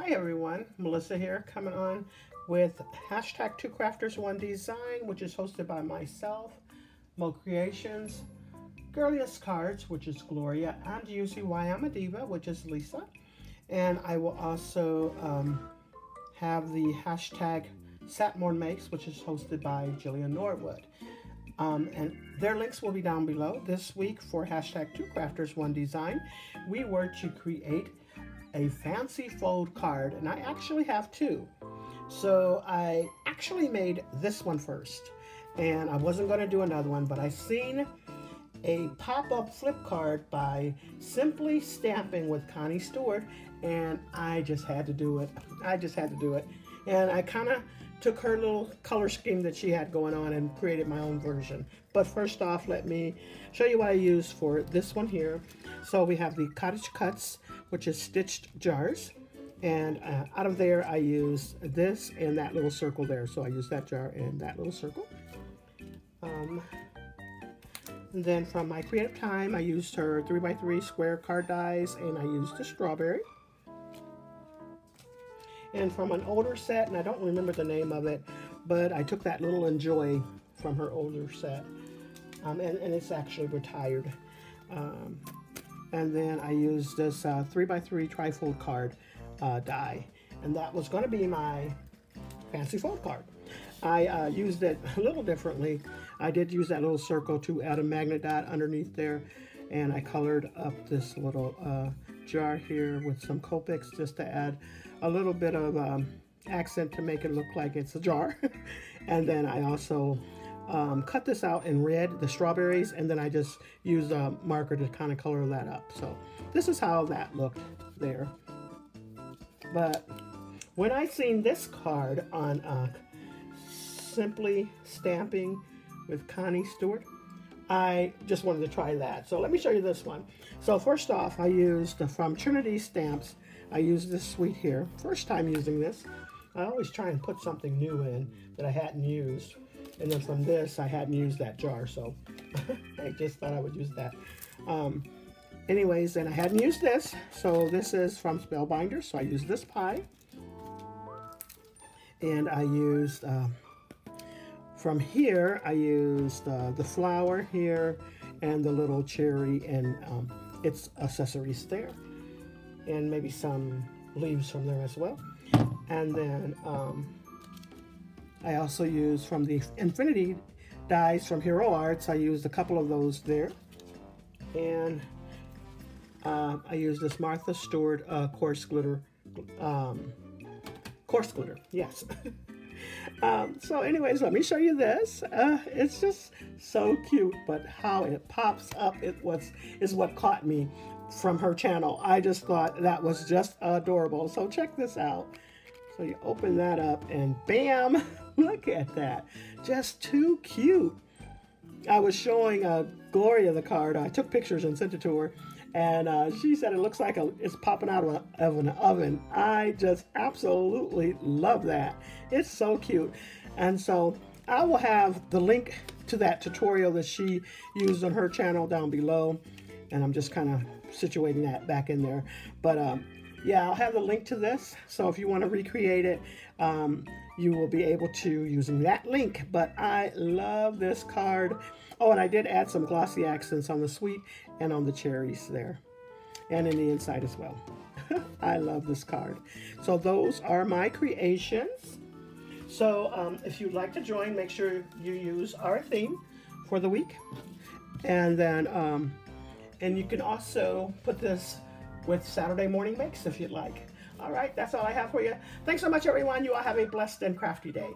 Hi everyone, Melissa here, coming on with hashtag 2crafters1design, which is hosted by myself, Mo Creations, Girliest Cards, which is Gloria, and UCY I'm a Diva, which is Lisa. And I will also have the hashtag Satmorn Makes, which is hosted by Jillian Norwood. And their links will be down below. This week for hashtag 2crafters1design, we were to create a fancy fold card, and I actually have two. So I actually made this one first, and I wasn't going to do another one, but I seen a pop-up flip card by Simply Stamping with Connie Stewart, and I just had to do it. And I kind of took her little color scheme that she had going on and created my own version. But first off, let me show you what I used for this one here. So we have the Cottage Cuts, which is stitched jars. And out of there, I used this and that little circle there. So I used that jar and that little circle. And then from my creative time, I used her 3x3 square card dies, and I used the strawberry. And from an older set, and I don't remember the name of it, but I took that little Enjoy from her older set, and it's actually retired. And then I used this 3x3 trifold card die, and that was going to be my fancy fold card. I used it a little differently. I did use that little circle to add a magnet dot underneath there, and I colored up this little jar here with some Copics just to add a little bit of accent to make it look like it's a jar. And then I also cut this out in red, the strawberries, and then I just used a marker to kind of color that up. So this is how that looked there. But when I seen this card on Simply Stamping with Connie Stewart, I just wanted to try that. So let me show you this one. So first off, I used from Trinity Stamps, I used this suite here. First time using this. I always try and put something new in that I hadn't used. And then from this, I hadn't used that jar, so I just thought I would use that. Anyways, and I hadn't used this, so this is from Spellbinder, so I used this pie. And I used, from here, I used the flower here and the little cherry and its accessories there. And maybe some leaves from there as well. And then I also used from the Infinity dies from Hero Arts. I used a couple of those there. And I used this Martha Stewart coarse glitter, yes. So anyways, let me show you this. It's just so cute, but how it pops up is what caught me from her channel. I just thought that was just adorable. So check this out. So you open that up and bam, look at that. Just too cute. I was showing Gloria the card. I took pictures and sent it to her, and she said it looks like it's popping out of an oven. I just absolutely love that. It's so cute. And so I will have the link to that tutorial that she used on her channel down below, and I'm just kind of situating that back in there. But yeah, I'll have the link to this, so if you want to recreate it, you will be able to using that link. But I love this card. Oh, and I did add some glossy accents on the sweet and on the cherries there, and in the inside as well. I love this card. So those are my creations. So if you'd like to join, make sure you use our theme for the week. And then and you can also put this with Saturday morning makes if you'd like. All right, that's all I have for you. Thanks so much, everyone. You all have a blessed and crafty day.